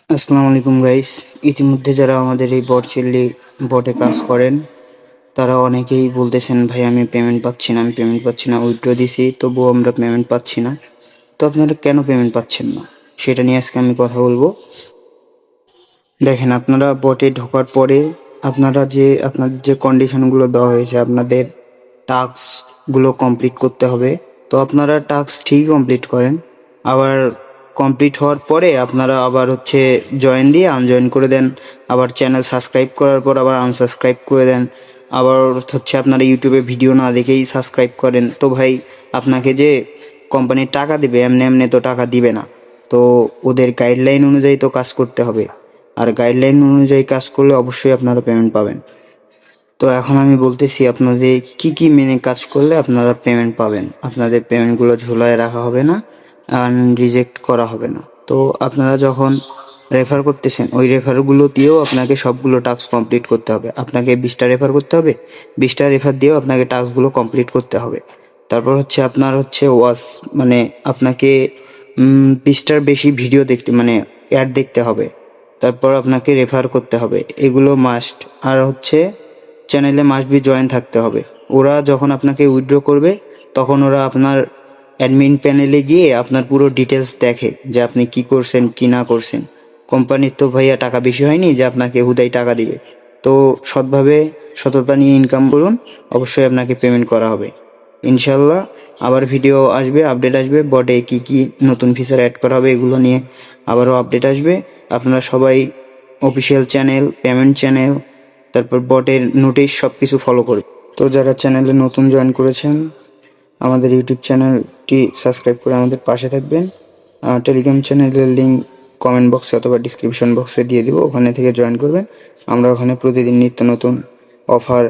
আসসালামু আলাইকুম গাইস। ইতিমধ্যে যারা আমাদের এই বটে কাজ করেন তারা অনেকেই বলতেছেন, ভাই আমি পেমেন্ট পাচ্ছি না, উইথড্র দিছি তবুও আমরা পেমেন্ট পাচ্ছি না। তো আপনারা কেন পেমেন্ট পাচ্ছেন না সেটা নিয়ে আজকে আমি কথা বলবো। দেখেন, আপনারা বটে ঢোকার পরে আপনাদের যে কন্ডিশনগুলো দেওয়া হয়েছে, আপনাদের টাস্কগুলো কমপ্লিট করতে হবে। তো আপনারা টাস্ক ঠিক কমপ্লিট করেন, আবার কমপ্লিট হওয়ার পরে আপনারা আবার জয়েন দিয়ে আনজয়েন করে দেন, আবার চ্যানেল সাবস্ক্রাইব করার পর আবার আনসাবস্ক্রাইব করে দেন, আবার আপনারা ইউটিউবে ভিডিও না দেখেই সাবস্ক্রাইব করেন। তো ভাই, আপনাকে যে কোম্পানির টাকা দিবে এমনি এমনি তো টাকা দিবে না। তো ওদের গাইডলাইন অনুযায়ী তো কাজ করতে হবে, আর গাইডলাইন অনুযায়ী কাজ করলে অবশ্যই আপনারা পেমেন্ট পাবেন। তো এখন আমি বলতেছি আপনাদের কি কি মেনে কাজ করলে আপনারা পেমেন্ট পাবেন। আপনাদের পেমেন্টগুলো ঝোলায় রাখা হবে না, আর রিজেক্ট করা হবে না। তো আপনারা যখন রেফার করতেছেন, ওই রেফারগুলো দিয়েও আপনাকে সবগুলো টাস্ক কমপ্লিট করতে হবে। আপনাকে 20টা রেফার করতে হবে, 20টা রেফার দিয়েও আপনাকে টাস্কগুলো কমপ্লিট করতে হবে। তারপর আপনার ওয়াচ, মানে আপনাকে 20টার বেশি ভিডিও দেখতে, মানে অ্যাড দেখতে হবে। তারপর আপনাকে রেফার করতে হবে, এগুলো মাস্ট। আর চ্যানেলে মাস্ট বি জয়েন থাকতে হবে। ওরা যখন আপনাকে উইথড্র করবে তখন ওরা আপনার অ্যাডমিন প্যানেলে গিয়ে আপনার পুরো ডিটেলস দেখে যে আপনি কি করছেন কি না করছেন। কোম্পানির তো ভাইয়া টাকা বেশি হয়নি যে আপনাকে হুদাই টাকা দিবে। তো সৎভাবে, সততা নিয়ে ইনকাম করুন, অবশ্যই আপনাকে পেমেন্ট করা হবে ইনশাল্লাহ। আবার ভিডিও আসবে, আপডেট আসবে, বটে কি কি নতুন ফিচার অ্যাড করা হবে এগুলো নিয়ে আবারও আপডেট আসবে। আপনারা সবাই অফিসিয়াল চ্যানেল, পেমেন্ট চ্যানেল, তারপর বটের নোটিশ সব কিছু ফলো করবে। তো যারা চ্যানেলে নতুন জয়েন করেছেন, আমাদের ইউটিউব চ্যানেলটি সাবস্ক্রাইব করে আমাদের পাশে থাকবেন। টেলিগ্রাম চ্যানেলের লিঙ্ক কমেন্ট বক্সে অথবা ডিসক্রিপশন বক্সে দিয়ে দিব, ওখানে থেকে জয়েন করবেন। আমরা ওখানে প্রতিদিন নিত্য নতুন অফার,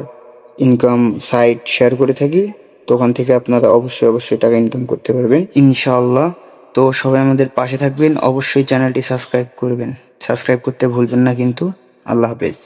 ইনকাম সাইট শেয়ার করে থাকি। তো ওখান থেকে আপনারা অবশ্যই টাকা ইনকাম করতে পারবেন ইনশাআল্লাহ। তো সবাই আমাদের পাশে থাকবেন, অবশ্যই চ্যানেলটি সাবস্ক্রাইব করবেন, সাবস্ক্রাইব করতে ভুলবেন না কিন্তু। আল্লাহ হাফেজ।